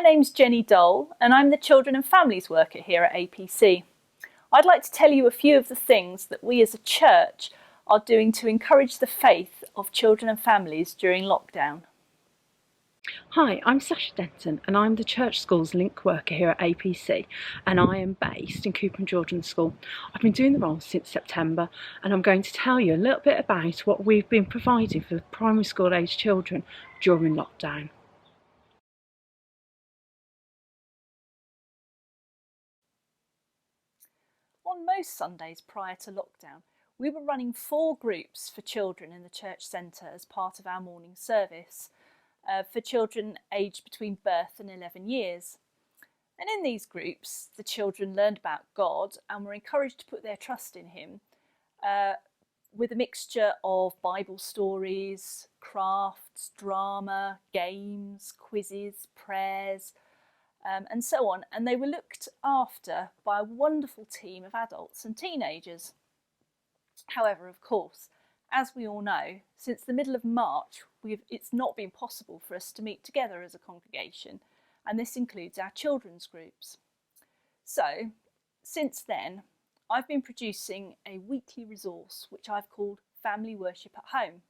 My name's Jenny Dole and I'm the Children and Families worker here at APC. I'd like to tell you a few of the things that we as a church are doing to encourage the faith of children and families during lockdown. Hi, I'm Sasha Denton and I'm the Church Schools Link worker here at APC, and I am based in Cooper and Jordan School. I've been doing the role since September and I'm going to tell you a little bit about what we've been providing for primary school age children during lockdown. On most Sundays prior to lockdown, we were running 4 groups for children in the church centre as part of our morning service for children aged between birth and 11 years. And in these groups, the children learned about God and were encouraged to put their trust in Him with a mixture of Bible stories, crafts, drama, games, quizzes, prayers, and so on, and they were looked after by a wonderful team of adults and teenagers. However, of course, as we all know, since the middle of March, it's not been possible for us to meet together as a congregation, and this includes our children's groups. So, since then, I've been producing a weekly resource which I've called Family Worship at Home.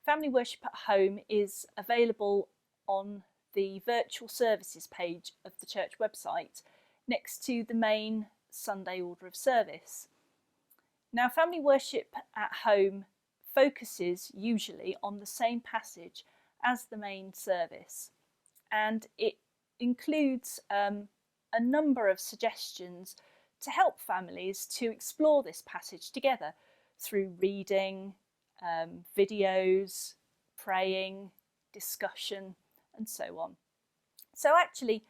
Family Worship at Home is available on the virtual services page of the church website next to the main Sunday order of service. Now, Family Worship at Home focuses usually on the same passage as the main service, and it includes a number of suggestions to help families to explore this passage together through reading, videos, praying, discussion, and so on. So actually,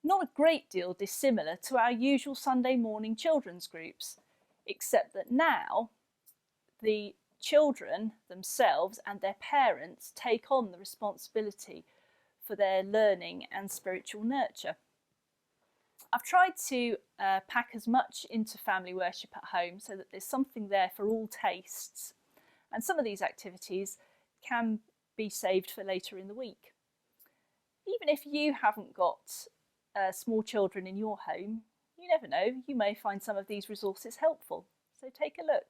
not a great deal dissimilar to our usual Sunday morning children's groups, except that now the children themselves and their parents take on the responsibility for their learning and spiritual nurture. I've tried to pack as much into Family Worship at Home so that there's something there for all tastes, and some of these activities can be saved for later in the week. Even if you haven't got small children in your home, you never know, you may find some of these resources helpful. So take a look.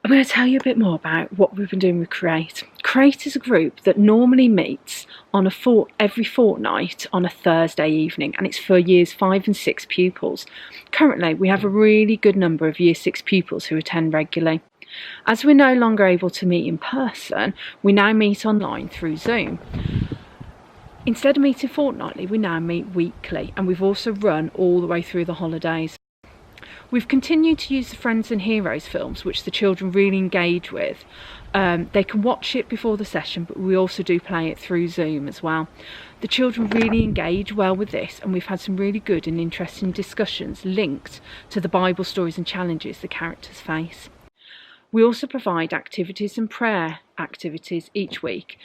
I'm going to tell you a bit more about what we've been doing with Create. Create is a group that normally meets on every fortnight on a Thursday evening, and it's for years 5 and 6 pupils. Currently, we have a really good number of year 6 pupils who attend regularly. As we're no longer able to meet in person, we now meet online through Zoom. Instead of meeting fortnightly, we now meet weekly, and we've also run all the way through the holidays. We've continued to use the Friends and Heroes films, which the children really engage with. They can watch it before the session, but we also do play it through Zoom as well. The children really engage well with this, and we've had some really good and interesting discussions linked to the Bible stories and challenges the characters face. We also provide activities and prayer activities each week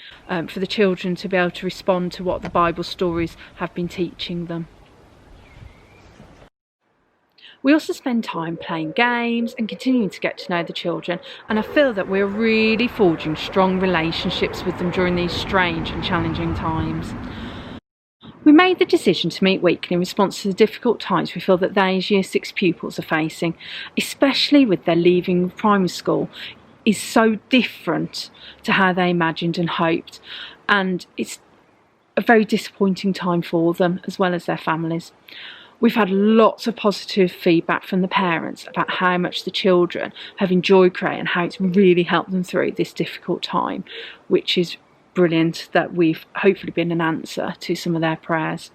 for the children to be able to respond to what the Bible stories have been teaching them. We also spend time playing games and continuing to get to know the children, and I feel that we're really forging strong relationships with them during these strange and challenging times. We made the decision to meet weekly in response to the difficult times we feel that they as year 6 pupils are facing, especially with their leaving primary school is so different to how they imagined and hoped, and it's a very disappointing time for them as well as their families. We've had lots of positive feedback from the parents about how much the children have enjoyed Create and how it's really helped them through this difficult time, which is brilliant that we've hopefully been an answer to some of their prayers.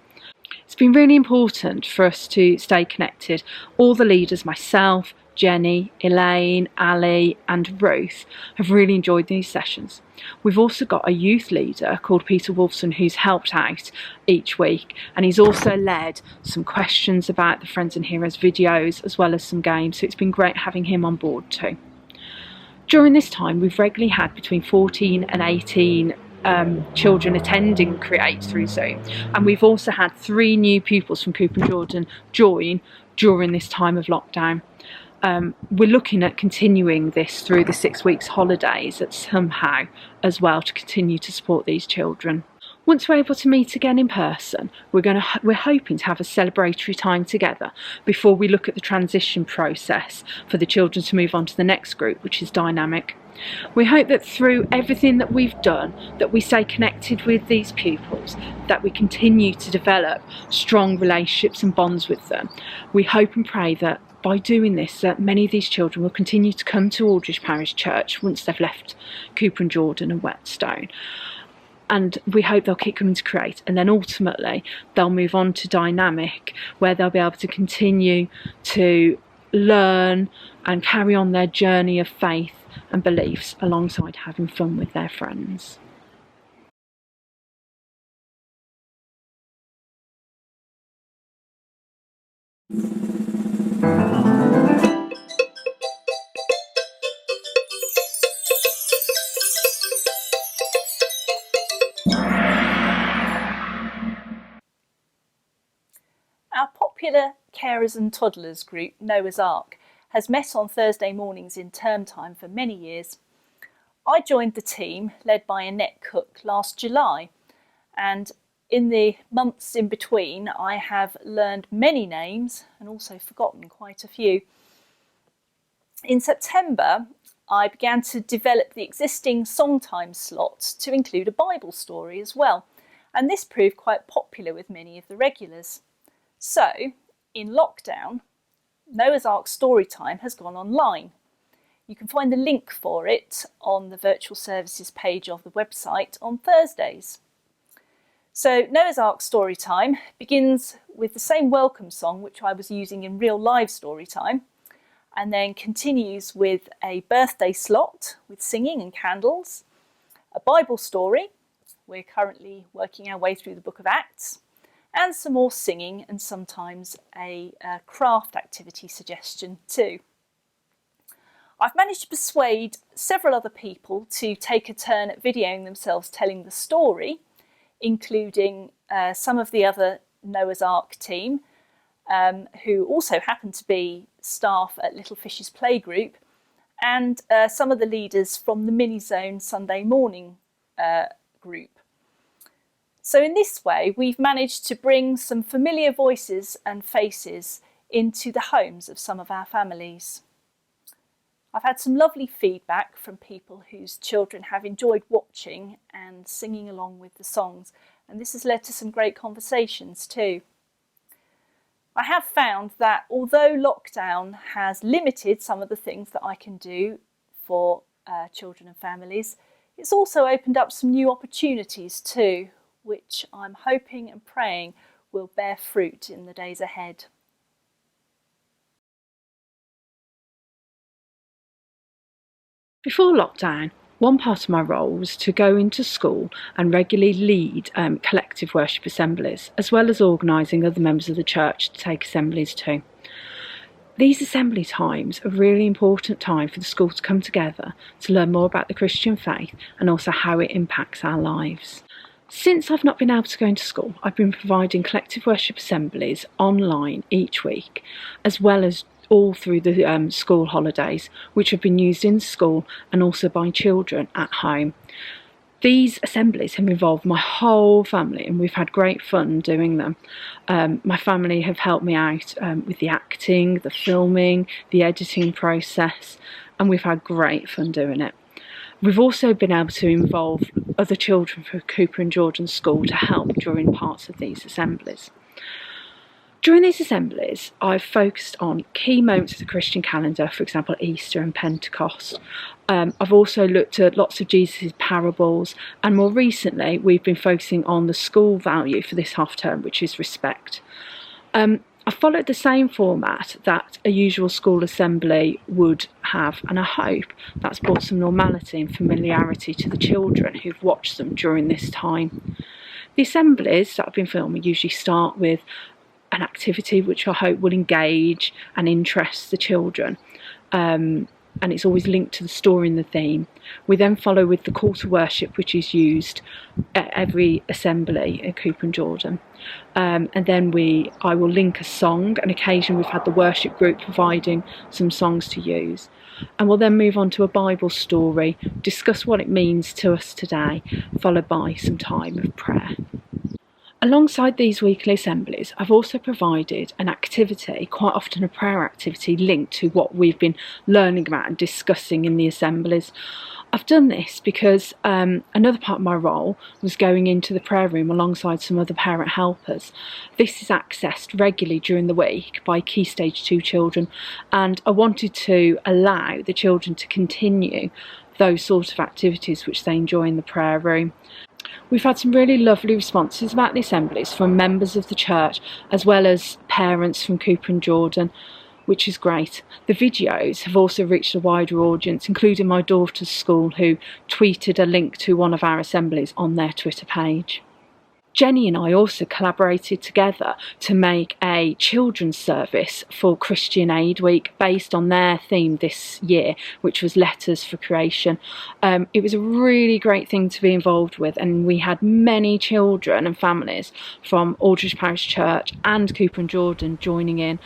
It's been really important for us to stay connected. All the leaders, myself, Jenny, Elaine, Ali and Ruth, have really enjoyed these sessions. We've also got a youth leader called Peter Wolfson who's helped out each week, and he's also led some questions about the Friends and Heroes videos as well as some games, so it's been great having him on board too. During this time we've regularly had between 14 and 18 children attending Create through Zoom, and we've also had 3 new pupils from Cooper and Jordan join during this time of lockdown. we're looking at continuing this through the 6 weeks holidays somehow as well, to continue to support these children. Once we're able to meet again in person, we're hoping to have a celebratory time together before we look at the transition process for the children to move on to the next group, which is dynamic. We hope that through everything that we've done, that we stay connected with these pupils, that we continue to develop strong relationships and bonds with them. We hope and pray that by doing this, that many of these children will continue to come to Aldridge Parish Church once they've left Cooper and Jordan and Whetstone. And we hope they'll keep coming to Create, and then ultimately they'll move on to Dynamic, where they'll be able to continue to learn and carry on their journey of faith and beliefs alongside having fun with their friends. Our popular carers and toddlers group, Noah's Ark, has met on Thursday mornings in term time for many years. I joined the team, led by Annette Cook, last July, and in the months in between I have learned many names and also forgotten quite a few. In September, I began to develop the existing songtime slots to include a Bible story as well, and this proved quite popular with many of the regulars. So, in lockdown, Noah's Ark Storytime has gone online. You can find the link for it on the virtual services page of the website on Thursdays. So Noah's Ark Storytime begins with the same welcome song which I was using in real live Storytime, and then continues with a birthday slot with singing and candles, a Bible story, we're currently working our way through the book of Acts, and some more singing and sometimes a craft activity suggestion too. I've managed to persuade several other people to take a turn at videoing themselves telling the story, including some of the other Noah's Ark team, who also happen to be staff at Little Fishes Playgroup, and some of the leaders from the Mini Zone Sunday morning group. So in this way, we've managed to bring some familiar voices and faces into the homes of some of our families. I've had some lovely feedback from people whose children have enjoyed watching and singing along with the songs, and this has led to some great conversations too. I have found that although lockdown has limited some of the things that I can do for children and families, it's also opened up some new opportunities too, which I'm hoping and praying will bear fruit in the days ahead. Before lockdown, one part of my role was to go into school and regularly lead collective worship assemblies, as well as organising other members of the church to take assemblies too. These assembly times are a really important time for the school to come together to learn more about the Christian faith and also how it impacts our lives. Since I've not been able to go into school, I've been providing collective worship assemblies online each week, as well as all through the school holidays, which have been used in school and also by children at home. These assemblies have involved my whole family, and we've had great fun doing them. My family have helped me out with the acting, the filming, the editing process, and we've had great fun doing it. We've also been able to involve other children from Cooper and Jordan School to help during parts of these assemblies. During these assemblies, I've focused on key moments of the Christian calendar, for example, Easter and Pentecost. I've also looked at lots of Jesus' parables, and more recently, we've been focusing on the school value for this half term, which is respect. I followed the same format that a usual school assembly would have, and I hope that's brought some normality and familiarity to the children who've watched them during this time. The assemblies that I've been filming usually start with an activity which I hope will engage and interest the children. and it's always linked to the story and the theme. We then follow with the call to worship, which is used at every assembly at Cooper and Jordan. And then I will link a song, and occasionally we've had the worship group providing some songs to use. And we'll then move on to a Bible story, discuss what it means to us today, followed by some time of prayer. Alongside these weekly assemblies, I've also provided an activity, quite often a prayer activity, linked to what we've been learning about and discussing in the assemblies. I've done this because another part of my role was going into the prayer room alongside some other parent helpers. This is accessed regularly during the week by Key Stage 2 children, and I wanted to allow the children to continue those sort of activities which they enjoy in the prayer room. We've had some really lovely responses about the assemblies from members of the church as well as parents from Cooper and Jordan, which is great. The videos have also reached a wider audience, including my daughter's school, who tweeted a link to one of our assemblies on their Twitter page. Jenny and I also collaborated together to make a children's service for Christian Aid Week based on their theme this year, which was Letters for Creation. It was a really great thing to be involved with, and we had many children and families from Aldridge Parish Church and Cooper and Jordan joining in,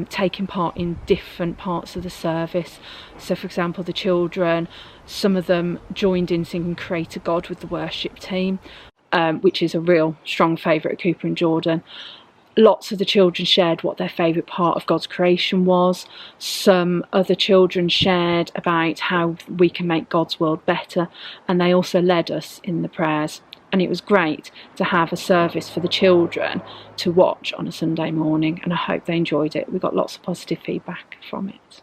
taking part in different parts of the service. So for example, the children, some of them joined in singing Creator God with the worship team, which is a real strong favourite at Cooper and Jordan. Lots of the children shared what their favourite part of God's creation was. Some other children shared about how we can make God's world better, and they also led us in the prayers. And it was great to have a service for the children to watch on a Sunday morning, and I hope they enjoyed it. We got lots of positive feedback from it.